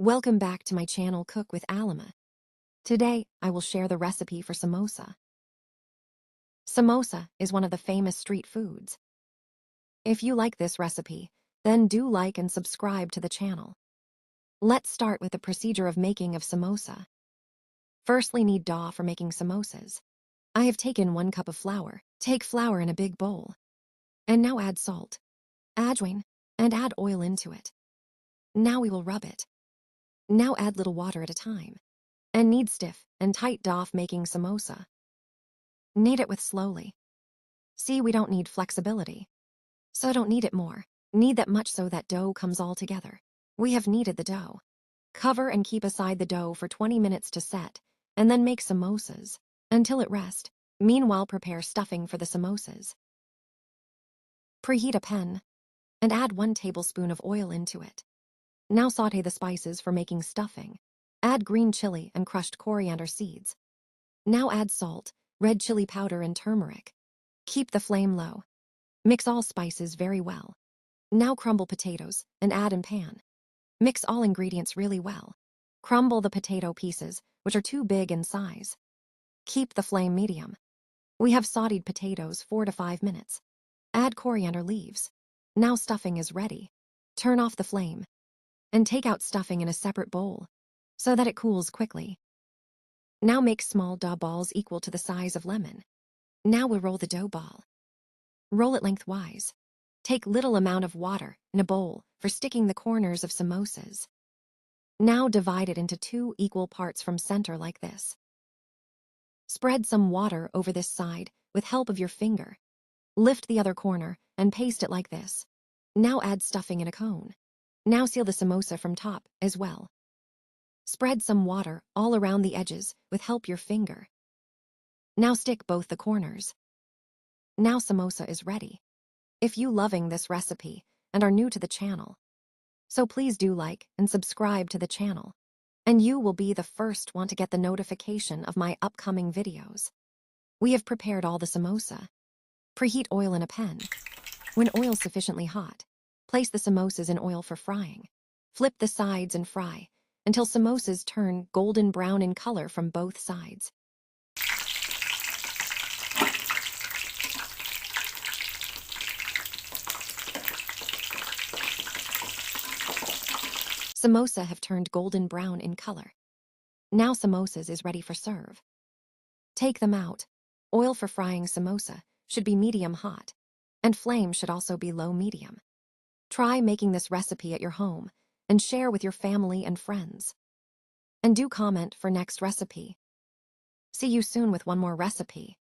Welcome back to my channel Cook with Alima. Today, I will share the recipe for samosa. Samosa is one of the famous street foods. If you like this recipe, then do like and subscribe to the channel. Let's start with the procedure of making of samosa. Firstly, need dough for making samosas. I have taken 1 cup of flour. Take flour in a big bowl. And now add salt, ajwain, and add oil into it. Now we will rub it. Now add little water at a time. And knead stiff and tight dough making samosa. Knead it with slowly. See, we don't need flexibility. So don't knead it more. Knead that much so that dough comes all together. We have kneaded the dough. Cover and keep aside the dough for 20 minutes to set, and then make samosas until it rest. Meanwhile, prepare stuffing for the samosas. Preheat a pan and add 1 tablespoon of oil into it. Now saute the spices for making stuffing. Add green chili and crushed coriander seeds. Now add salt, red chili powder, and turmeric. Keep the flame low. Mix all spices very well. Now crumble potatoes and add in pan. Mix all ingredients really well. Crumble the potato pieces, which are too big in size. Keep the flame medium. We have sauteed potatoes 4 to 5 minutes. Add coriander leaves. Now stuffing is ready. Turn off the flame and take out stuffing in a separate bowl so that it cools quickly. Now make small dough balls equal to the size of lemon. Now we'll roll the dough ball. Roll it lengthwise. Take little amount of water in a bowl for sticking the corners of samosas. Now divide it into 2 equal parts from center like this. Spread some water over this side with help of your finger. Lift the other corner and paste it like this. Now add stuffing in a cone. Now seal the samosa from top as well. Spread some water all around the edges with help your finger. Now stick both the corners. Now samosa is ready. If you loving this recipe and are new to the channel, so please do like and subscribe to the channel, and you will be the first one to get the notification of my upcoming videos. We have prepared all the samosa. Preheat oil in a pan. When oil sufficiently hot, place the samosas in oil for frying. Flip the sides and fry until samosas turn golden brown in color from both sides. Samosa have turned golden brown in color. Now samosas is ready for serve. Take them out. Oil for frying samosa should be medium hot, and flame should also be low medium. Try making this recipe at your home and share with your family and friends. And do comment for next recipe. See you soon with one more recipe.